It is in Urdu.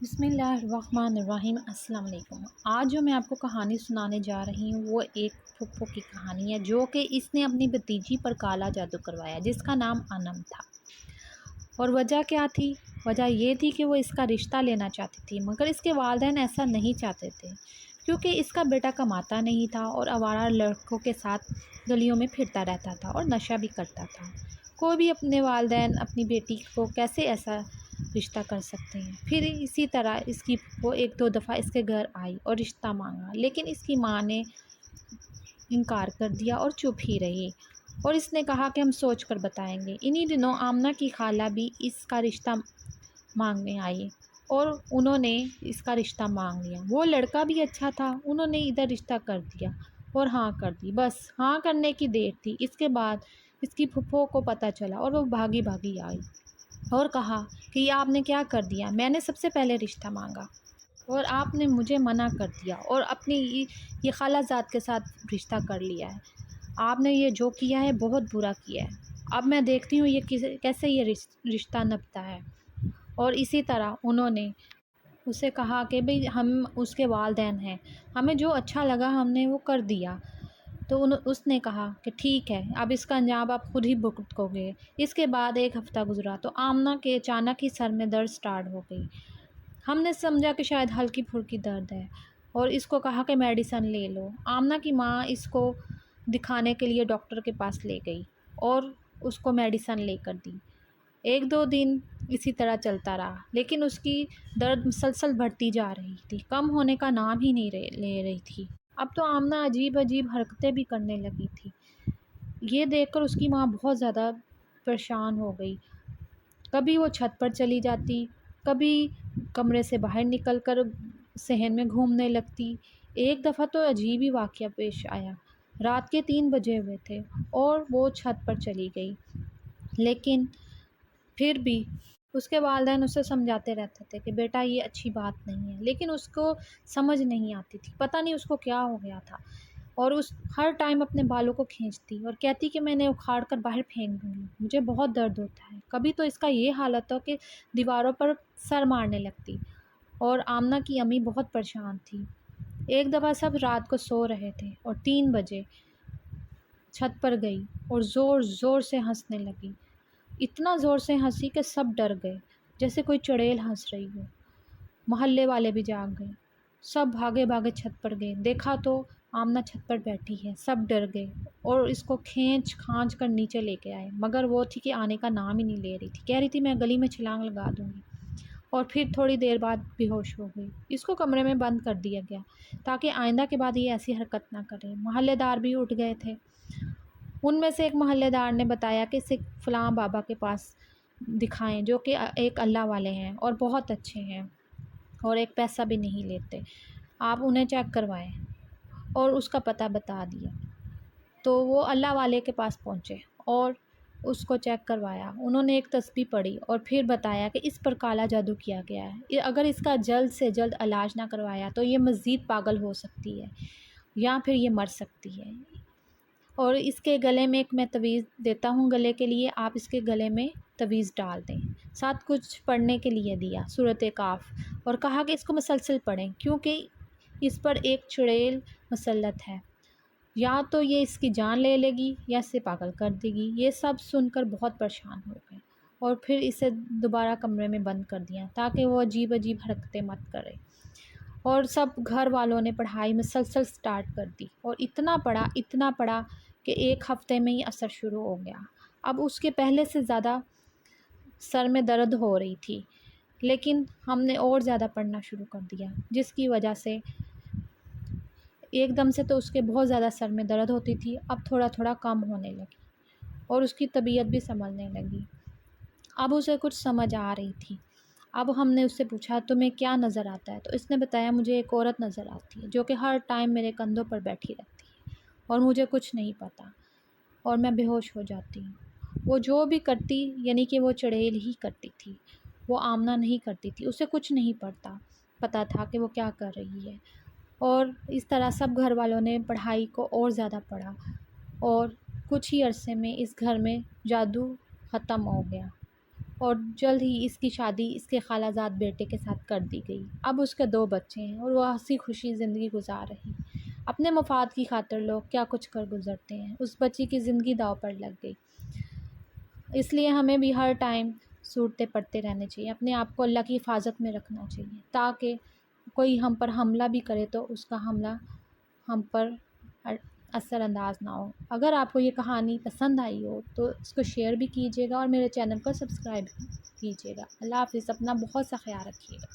بسم اللہ الرحمن الرحیم۔ السلام علیکم۔ آج جو میں آپ کو کہانی سنانے جا رہی ہوں وہ ایک پھپھو کی کہانی ہے جو کہ اس نے اپنی بھتیجی پر کالا جادو کروایا جس کا نام انم تھا۔ اور وجہ کیا تھی؟ وجہ یہ تھی کہ وہ اس کا رشتہ لینا چاہتی تھی، مگر اس کے والدین ایسا نہیں چاہتے تھے کیونکہ اس کا بیٹا کماتا نہیں تھا اور آوارہ لڑکوں کے ساتھ گلیوں میں پھرتا رہتا تھا اور نشہ بھی کرتا تھا۔ کوئی بھی اپنے والدین اپنی بیٹی کو کیسے ایسا رشتہ کر سکتے ہیں؟ پھر اسی طرح اس کی وہ ایک دو دفعہ اس کے گھر آئی اور رشتہ مانگا، لیکن اس کی ماں نے انکار کر دیا اور چپ ہی رہی اور اس نے کہا کہ ہم سوچ کر بتائیں گے۔ انہی دنوں آمنہ کی خالہ بھی اس کا رشتہ مانگنے آئی اور انہوں نے اس کا رشتہ مانگ لیا۔ وہ لڑکا بھی اچھا تھا، انہوں نے ادھر رشتہ کر دیا اور ہاں کر دی۔ بس ہاں کرنے کی دیر تھی۔ اس کے بعد اس کی پھپھو کو پتہ چلا اور وہ بھاگی بھاگی آئی اور کہا کہ یہ آپ نے کیا کر دیا؟ میں نے سب سے پہلے رشتہ مانگا اور آپ نے مجھے منع کر دیا اور اپنی یہ خالہ زاد کے ساتھ رشتہ کر لیا ہے۔ آپ نے یہ جو کیا ہے بہت برا کیا ہے۔ اب میں دیکھتی ہوں یہ کیسے یہ رشتہ نبھتا ہے۔ اور اسی طرح انہوں نے اسے کہا کہ بھئی ہم اس کے والدین ہیں، ہمیں جو اچھا لگا ہم نے وہ کر دیا۔ تو اس نے کہا کہ ٹھیک ہے، اب اس کا انجام آپ خود ہی بھگتو گے۔ اس کے بعد ایک ہفتہ گزرا تو آمنہ کے اچانک ہی سر میں درد سٹارٹ ہو گئی۔ ہم نے سمجھا کہ شاید ہلکی پھلکی درد ہے اور اس کو کہا کہ میڈیسن لے لو۔ آمنہ کی ماں اس کو دکھانے کے لیے ڈاکٹر کے پاس لے گئی اور اس کو میڈیسن لے کر دی۔ ایک دو دن اسی طرح چلتا رہا، لیکن اس کی درد مسلسل بڑھتی جا رہی تھی، کم ہونے کا نام ہی نہیں لے رہی تھی۔ اب تو آمنہ عجیب عجیب حرکتیں بھی کرنے لگی تھی۔ یہ دیکھ کر اس کی ماں بہت زیادہ پریشان ہو گئی۔ کبھی وہ چھت پر چلی جاتی، کبھی کمرے سے باہر نکل کر صحن میں گھومنے لگتی۔ ایک دفعہ تو عجیب ہی واقعہ پیش آیا۔ رات کے 3 بجے ہوئے تھے اور وہ چھت پر چلی گئی، لیکن پھر بھی اس کے والدین اسے سمجھاتے رہتے تھے کہ بیٹا یہ اچھی بات نہیں ہے، لیکن اس کو سمجھ نہیں آتی تھی، پتہ نہیں اس کو کیا ہو گیا تھا۔ اور اس ہر ٹائم اپنے بالوں کو کھینچتی اور کہتی کہ میں نے اکھاڑ کر باہر پھینک دوں گی، مجھے بہت درد ہوتا ہے۔ کبھی تو اس کا یہ حالت ہو کہ دیواروں پر سر مارنے لگتی اور آمنہ کی امی بہت پریشان تھی۔ ایک دفعہ سب رات کو سو رہے تھے اور 3 بجے چھت پر گئی اور زور زور سے ہنسنے لگی۔ اتنا زور سے ہنسی کہ سب ڈر گئے، جیسے کوئی چڑیل ہنس رہی ہو۔ محلے والے بھی جاگ گئے، سب بھاگے بھاگے چھت پر گئے، دیکھا تو آمنہ چھت پر بیٹھی ہے۔ سب ڈر گئے اور اس کو کھینچ کھانچ کر نیچے لے کے آئے، مگر وہ تھی کہ آنے کا نام ہی نہیں لے رہی تھی، کہہ رہی تھی میں گلی میں چھلانگ لگا دوں گی۔ اور پھر تھوڑی دیر بعد بے ہوش ہو گئی۔ اس کو کمرے میں بند کر دیا گیا تاکہ آئندہ کے بعد یہ ایسی حرکت نہ کرے۔ محلے دار بھی اٹھ گئے تھے۔ ان میں سے ایک محلے دار نے بتایا کہ اسے فلاں بابا کے پاس دکھائیں جو کہ ایک اللہ والے ہیں اور بہت اچھے ہیں اور ایک پیسہ بھی نہیں لیتے، آپ انہیں چیک کروائیں، اور اس کا پتہ بتا دیا۔ تو وہ اللہ والے کے پاس پہنچے اور اس کو چیک کروایا۔ انہوں نے ایک تسبیح پڑھی اور پھر بتایا کہ اس پر کالا جادو کیا گیا ہے، اگر اس کا جلد سے جلد علاج نہ کروایا تو یہ مزید پاگل ہو سکتی ہے یا پھر یہ مر سکتی ہے۔ اور اس کے گلے میں ایک میں تویز دیتا ہوں گلے کے لیے، آپ اس کے گلے میں تویز ڈال دیں۔ ساتھ کچھ پڑھنے کے لیے دیا، سورۃ کاف، اور کہا کہ اس کو مسلسل پڑھیں کیونکہ اس پر ایک چڑیل مسلط ہے، یا تو یہ اس کی جان لے لے گی یا اسے پاگل کر دے گی۔ یہ سب سن کر بہت پریشان ہو گئے اور پھر اسے دوبارہ کمرے میں بند کر دیا تاکہ وہ عجیب عجیب حرکتیں مت کرے۔ اور سب گھر والوں نے پڑھائی مسلسل سٹارٹ کر دی اور اتنا پڑھا کہ ایک ہفتے میں ہی اثر شروع ہو گیا۔ اب اس کے پہلے سے زیادہ سر میں درد ہو رہی تھی، لیکن ہم نے اور زیادہ پڑھنا شروع کر دیا، جس کی وجہ سے ایک دم سے تو اس کے بہت زیادہ سر میں درد ہوتی تھی، اب تھوڑا تھوڑا کم ہونے لگی اور اس کی طبیعت بھی سنبھلنے لگی۔ اب اسے کچھ سمجھ آ رہی تھی۔ اب ہم نے اس سے پوچھا تمہیں کیا نظر آتا ہے؟ تو اس نے بتایا مجھے ایک عورت نظر آتی ہے جو کہ ہر ٹائم میرے کندھوں پر بیٹھی رہتی ہے اور مجھے کچھ نہیں پتہ اور میں بے ہوش ہو جاتی ہوں۔ وہ جو بھی کرتی، یعنی کہ وہ چڑیل ہی کرتی تھی، وہ آمنہ نہیں کرتی تھی، اسے کچھ نہیں پتہ تھا کہ وہ کیا کر رہی ہے۔ اور اس طرح سب گھر والوں نے پڑھائی کو اور زیادہ پڑھا اور کچھ ہی عرصے میں اس گھر میں جادو ختم ہو گیا۔ اور جلد ہی اس کی شادی اس کے خالہ زاد بیٹے کے ساتھ کر دی گئی۔ اب اس کے 2 بچے ہیں اور وہ ہنسی خوشی زندگی گزار رہی۔ اپنے مفاد کی خاطر لوگ کیا کچھ کر گزرتے ہیں، اس بچی کی زندگی داؤ پر لگ گئی۔ اس لیے ہمیں بھی ہر ٹائم صورتیں پڑھتے رہنے چاہیے، اپنے آپ کو اللہ کی حفاظت میں رکھنا چاہیے، تاکہ کوئی ہم پر حملہ بھی کرے تو اس کا حملہ ہم پر اثر انداز نہ ہو۔ اگر آپ کو یہ کہانی پسند آئی ہو تو اس کو شیئر بھی کیجیے گا اور میرے چینل کو سبسکرائب کیجیے گا۔ اللہ حافظ، اپنا بہت سا خیال رکھیے گا۔